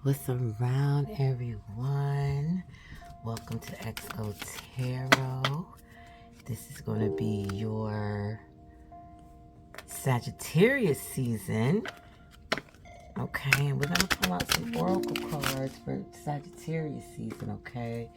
What's around, everyone? Welcome to XO Tarot. This is going to be your Sagittarius season. Okay, and we're going to pull out some oracle cards for Sagittarius season, okay?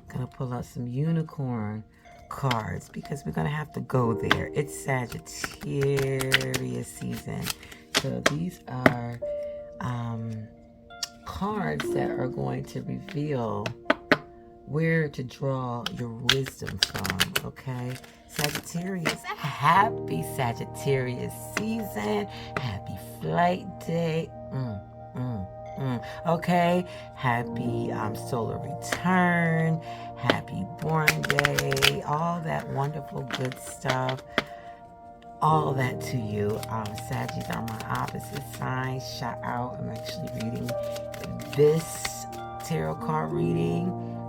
Going to pull out some unicorn cards because we're going to have to go there. It's Sagittarius season. So these are cards that are going to reveal where to draw your wisdom from, okay? Sagittarius, happy Sagittarius season. Happy flight day. Okay? Happy solar return. Happy born day. All that wonderful good stuff. All of that to you. Saggies are my opposite sign. Shout out. I'm actually reading this tarot card reading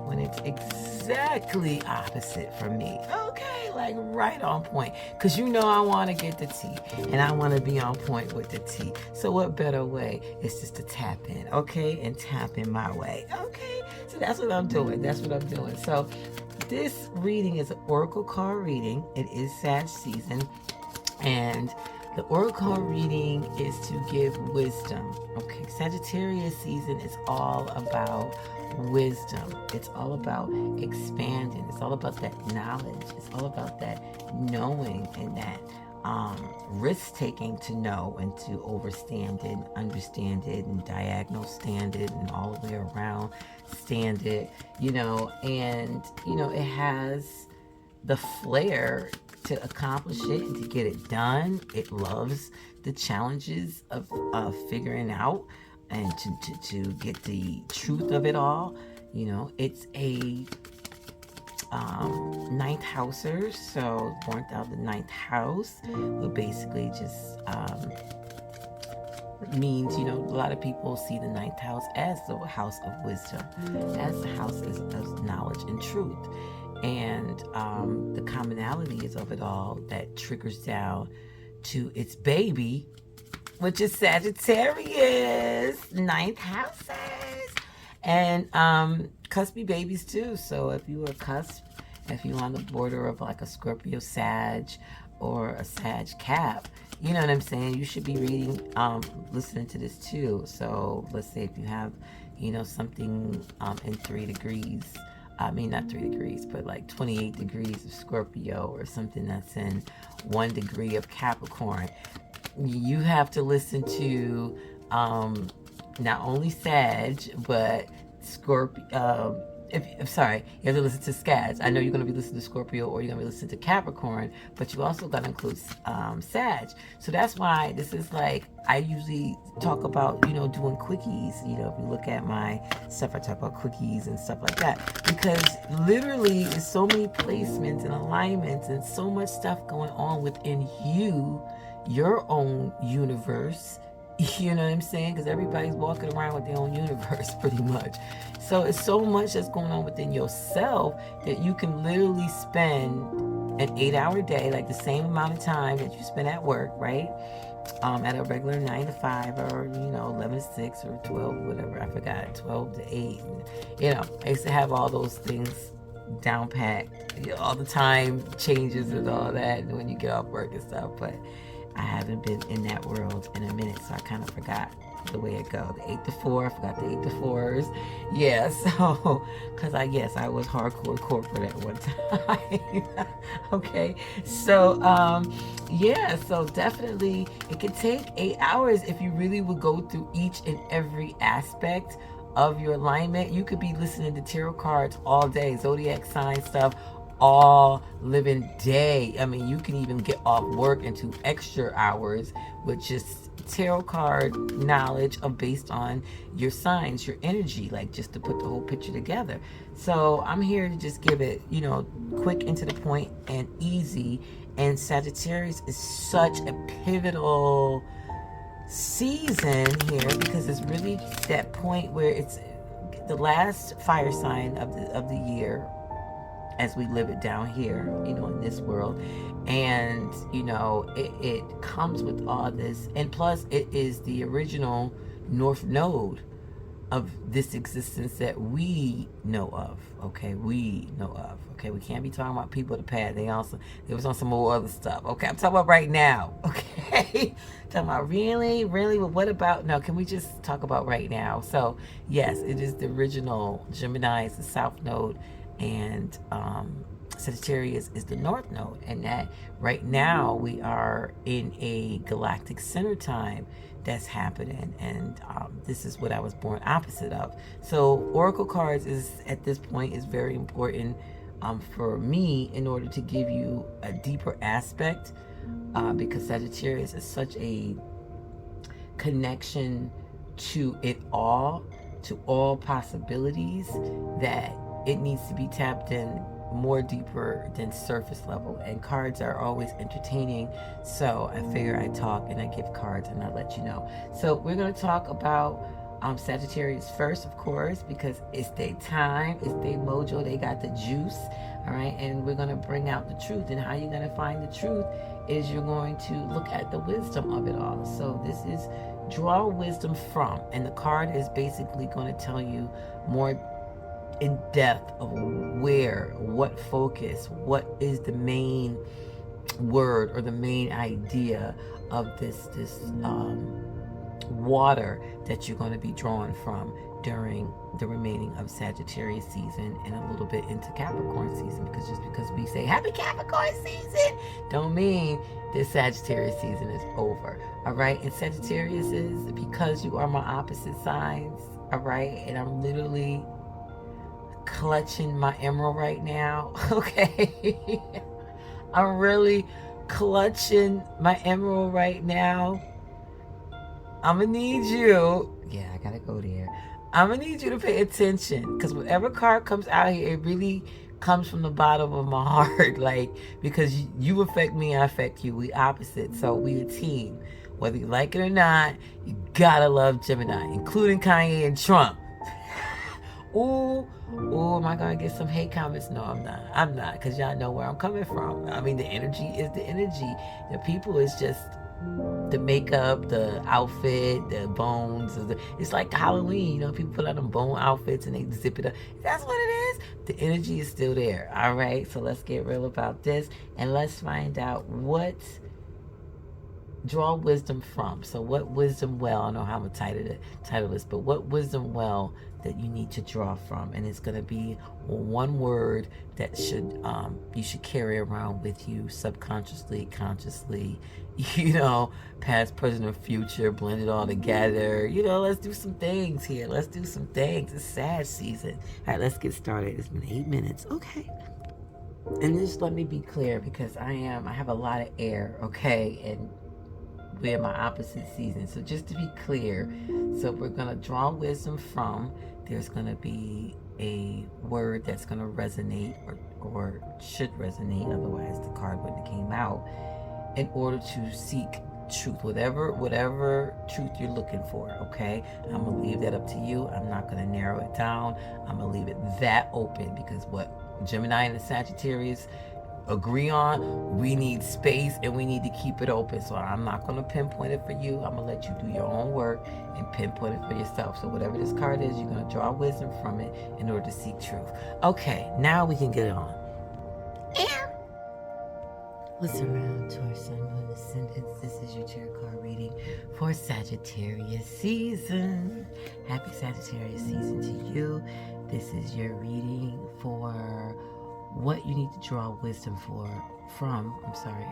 when it's exactly opposite from me. Okay, like right on point. Because you know I want to get the tea. And I want to be on point with the tea. So what better way is just to tap in, okay? And tap in my way. Okay? So that's what I'm doing. That's what I'm doing. So this reading is an oracle card reading. It is Sag season. And the oracle reading is to give wisdom. Okay, Sagittarius season is all about wisdom. It's all about expanding. It's all about that knowledge. It's all about that knowing and that risk taking to know and to overstand it, understand it, and diagonal stand it, and all the way around stand it. And it has the flair to accomplish it and to get it done. It loves the challenges of figuring out and to get the truth of it all. It's a ninth houser, so born out of the ninth house, but basically just means, a lot of people see the ninth house as the house of wisdom, as the house of knowledge and truth. And the commonalities of it all that triggers down to its baby, which is Sagittarius, ninth houses, and cuspy babies too. So if you are cusp, if you're on the border of like a Scorpio Sag or a Sag Cap, you know what I'm saying? You should be reading, listening to this too. So let's say if you have, something in 3 degrees. I mean, not 3 degrees, but like 28 degrees of Scorpio or something that's in 1 degree of Capricorn. You have to listen to not only Sag, but Scorpio. You have to listen to Sag. I know you're going to be listening to Scorpio or you're going to be listening to Capricorn, but you also got to include Sag. So that's why this is like, I usually talk about, doing quickies. If you look at my stuff, I talk about quickies and stuff like that. Because literally there's so many placements and alignments and so much stuff going on within you, your own universe. You know what I'm saying? Because everybody's walking around with their own universe pretty much. So it's so much that's going on within yourself that you can literally spend an 8-hour day, like the same amount of time that you spend at work, right? At a regular 9 to 5 or, 11 to 6 or 12, whatever. I forgot, 12 to 8. I used to have all those things down packed, all the time changes and all that when you get off work and stuff. But I haven't been in that world in a minute, so I kind of forgot the way it goes. The 8 to 4, I forgot the 8 to 4s. Yeah, so, because I was hardcore corporate at one time. Okay, so, so definitely it could take 8 hours if you really would go through each and every aspect of your alignment. You could be listening to tarot cards all day, zodiac sign stuff, all living day. I mean, you can even get off work into extra hours with just tarot card knowledge of based on your signs, your energy, like just to put the whole picture together. So I'm here to just give it, quick and to the point and easy. And Sagittarius is such a pivotal season here because it's really that point where it's the last fire sign of the year as we live it down here, in this world. And, it comes with all this. And plus, it is the original North Node of this existence that we know of. Okay, we know of. Okay, we can't be talking about people of the past. They was on some more other stuff. Okay, I'm talking about right now. Okay, talking about really, but what about no? Can we just talk about right now? So yes, it is the original Gemini is the south node, and Sagittarius is the north node, and that right now we are in a galactic center time that's happening, and this is what I was born opposite of. So oracle cards is at this point is very important for me in order to give you a deeper aspect, because Sagittarius is such a connection to it all, to all possibilities, that it needs to be tapped in more deeper than surface level. And cards are always entertaining, so I figure I talk and I give cards and I let you know. So we're going to talk about Sagittarius first, of course, because it's their time, it's their mojo, they got the juice. All right, and we're going to bring out the truth. And how you're going to find the truth is you're going to look at the wisdom of it all. So this is draw wisdom from, and the card is basically going to tell you more in depth of where, what focus, what is the main word or the main idea of this water that you're going to be drawing from during the remaining of Sagittarius season and a little bit into Capricorn season, because just because we say happy Capricorn season don't mean this Sagittarius season is over. All right, and Sagittarius is because you are my opposite signs. All right, and I'm literally clutching my emerald right now. Okay, I'm really clutching my emerald right now. I'm gonna need you. Yeah, I gotta go there. I'm gonna need you to pay attention, because whatever card comes out here, it really comes from the bottom of my heart. Like, because you affect me, I affect you. We opposite, so we a team. Whether you like it or not, you gotta love Gemini, including Kanye and Trump. Ooh, am I gonna get some hate comments? No, I'm not, because y'all know where I'm coming from. I mean, the energy is the energy. The people is just the makeup, the outfit, the bones. It's like Halloween, you know, people put on them bone outfits and they zip it up. That's what it is. The energy is still there. All right, so let's get real about this, and let's find out what draw wisdom from. So what wisdom well, I don't know how I'm going to title this, but what wisdom well that you need to draw from. And it's going to be one word that you should carry around with you subconsciously, consciously, you know, past, present, and future, blend it all together. You know, let's do some things here. Let's do some things. It's sad season. All right, let's get started. It's been 8 minutes. Okay. And just let me be clear, because I have a lot of air, okay? And we're in my opposite season. So just to be clear, so we're going to draw wisdom from, there's going to be a word that's going to resonate or should resonate, otherwise the card wouldn't have came out, in order to seek truth, whatever truth you're looking for. Okay, I'm gonna leave that up to you. I'm not gonna narrow it down. I'm gonna leave it that open, because what Gemini and the Sagittarius agree on, we need space and we need to keep it open. So I'm not going to pinpoint it for you. I'm going to let you do your own work and pinpoint it for yourself. So whatever this card is, you're going to draw wisdom from it in order to seek truth. Okay, now we can get on. What's around, Taurus, Sun, Moon, Ascendants? This is your tarot card reading for Sagittarius season. Happy Sagittarius season to you. This is your reading for what you need to draw wisdom in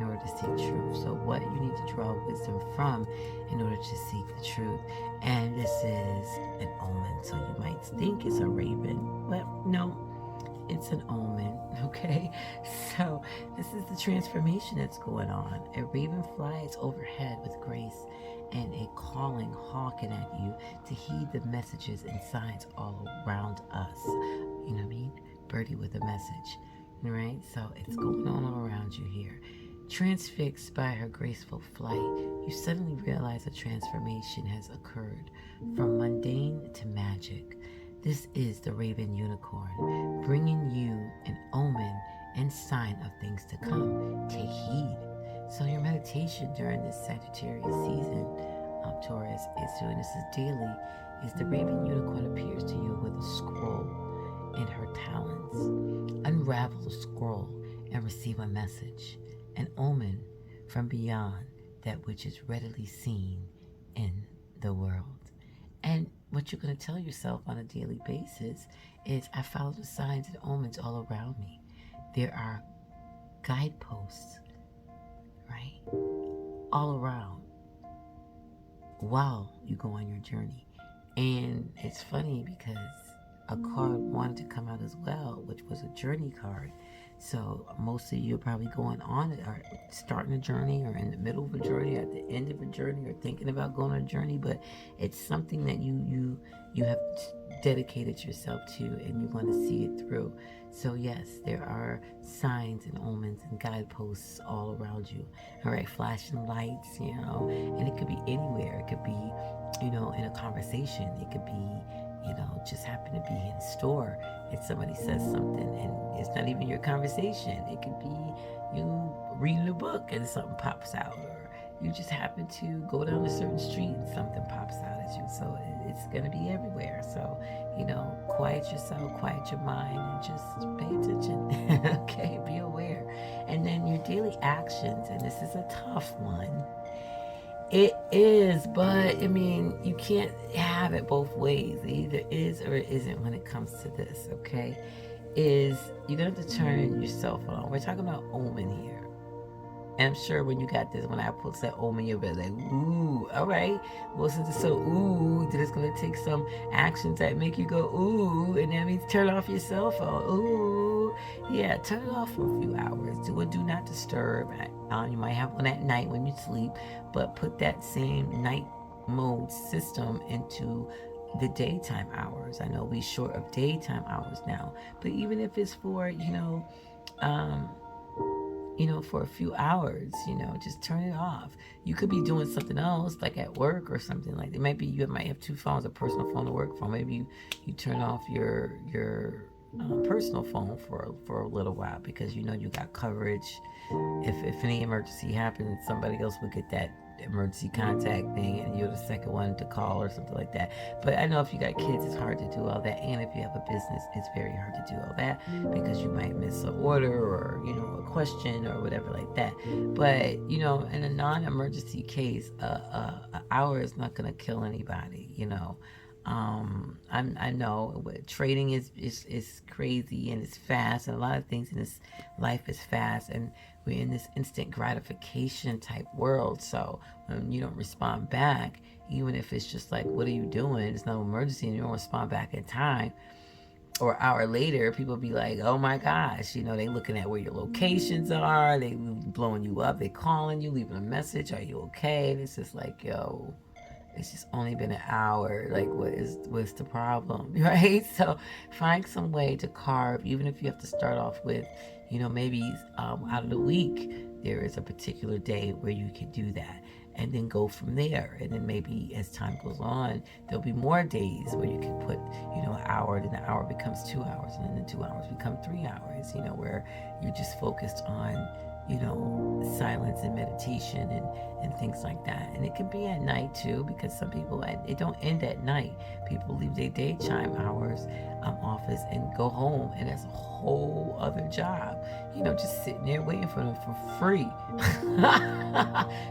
order to seek truth. So what you need to draw wisdom from in order to seek the truth. And this is an omen. So you might think it's a raven. Well, no, it's an omen, okay? So this is the transformation that's going on. A raven flies overhead with grace and a calling hawking at you to heed the messages and signs all around us. You know what I mean? Birdie with a message, right? So it's going on all around you here. Transfixed by her graceful flight, you suddenly realize a transformation has occurred from mundane to magic. This is the Raven Unicorn, bringing you an omen and sign of things to come. Take heed. So your meditation during this Sagittarius season, Taurus, is doing this is daily, is the raven unicorn appears to you with a scroll in her talons. Unravel the scroll and receive a message, an omen from beyond that which is readily seen in the world. And what you're going to tell yourself on a daily basis is, I follow the signs and omens all around me. There are guideposts, right, all around while you go on your journey. And it's funny because a card wanted to come out as well, which was a journey card. So most of you are probably going on it, or starting a journey, or in the middle of a journey, at the end of a journey, or thinking about going on a journey. But it's something that you have dedicated yourself to, and you want to see it through. So yes, there are signs and omens and guideposts all around you. All right, flashing lights, and it could be anywhere. It could be, in a conversation. It could be, just happen to be in a store and somebody says something and it's not even your conversation. It could be you reading a book and something pops out, or you just happen to go down a certain street and something pops out at you. So it's going to be everywhere. So, quiet yourself, quiet your mind, and just pay attention. Okay, be aware. And then your daily actions, and this is a tough one. It is, but you can't have it both ways. It either is or it isn't when it comes to this, okay? You're going to have to turn yourself on. We're talking about omen here. And I'm sure when you got this, when I put that omen, you'll be like, ooh, all right. Well, since it's so ooh, then it's going to take some actions that make you go ooh, and that means turn off your cell phone. Ooh, yeah, turn it off for a few hours. Do a do not disturb. You might have one at night when you sleep, but put that same night mode system into the daytime hours. I know we're short of daytime hours now, but even if it's for, for a few hours, just turn it off. You could be doing something else, like at work or something like that. Maybe you might have two phones, a personal phone, a work phone. Maybe you turn off your personal phone for a little while, because you got coverage. If any emergency happens, somebody else would get that emergency contact thing, and you're the second one to call or something like that. But I know if you got kids, it's hard to do all that, and if you have a business, it's very hard to do all that, because you might miss an order or a question or whatever like that. But in a non-emergency case, an hour is not going to kill anybody. I know trading is crazy and it's fast, and a lot of things in this life is fast, and we're in this instant gratification type world. So when you don't respond back, even if it's just like, what are you doing? It's no emergency, and you don't respond back in time, or an hour later, people be like, oh my gosh, they looking at where your locations are, they blowing you up, they calling you, leaving a message, are you okay? And it's just like, yo, it's just only been an hour. Like, what's the problem, right? So find some way to carve, even if you have to start off with, maybe out of the week, there is a particular day where you can do that, and then go from there. And then maybe as time goes on, there'll be more days where you can put, an hour, then the hour becomes 2 hours, and then the 2 hours become 3 hours, where you're just focused on, silence and meditation and things like that. And it can be at night too, because some people, it don't end at night. People leave their daytime hours office and go home, and that's a whole other job, just sitting there waiting for them for free.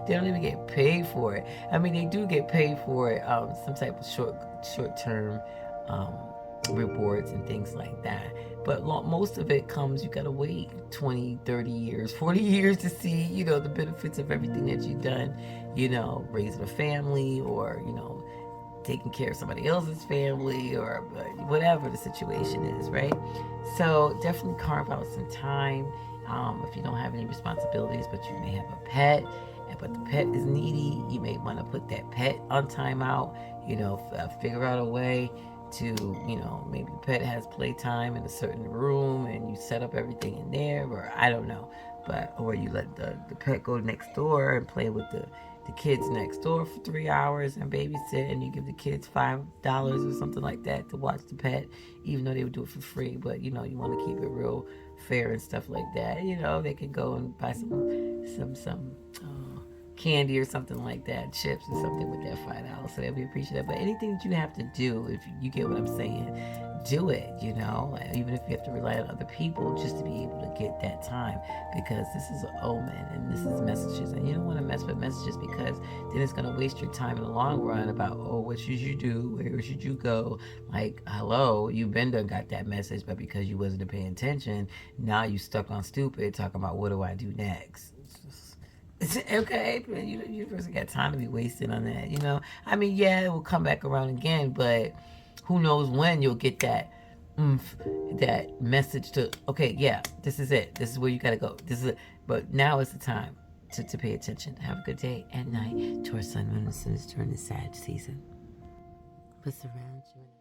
They don't even get paid for it. They do get paid for it, some type of short-term rewards and things like that. But most of it comes, you gotta wait 20, 30 years, 40 years to see, the benefits of everything that you've done, raising a family, or, taking care of somebody else's family, or whatever the situation is, right? So definitely carve out some time. If you don't have any responsibilities, but you may have a pet, but the pet is needy, you may want to put that pet on timeout, figure out a way to, maybe the pet has playtime in a certain room, and you set up everything in there, or I don't know, or you let the pet go next door and play with the kids next door for 3 hours and babysit, and you give the kids $5 or something like that to watch the pet, even though they would do it for free. But you want to keep it real fair and stuff like that. They can go and buy some candy or something like that, chips or something with that $5. So they'll be appreciative. But anything that you have to do, if you get what I'm saying, do it, you know, even if you have to rely on other people just to be able to get that time, because this is an omen and this is messages, and you don't want to mess with messages, because then it's going to waste your time in the long run about, oh, what should you do, where should you go, like, hello, you've been done got that message, but because you wasn't paying attention, now you stuck on stupid talking about what do I do next. Okay, you person got time to be wasted on that, you know. I mean, yeah, it will come back around again, but who knows when you'll get that that message to, okay, yeah, this is it. This is where you gotta go. This is it. But now is the time to pay attention. Have a good day and night. Taurus Sun, Moon, and Sinister in the Sag season. What's around you?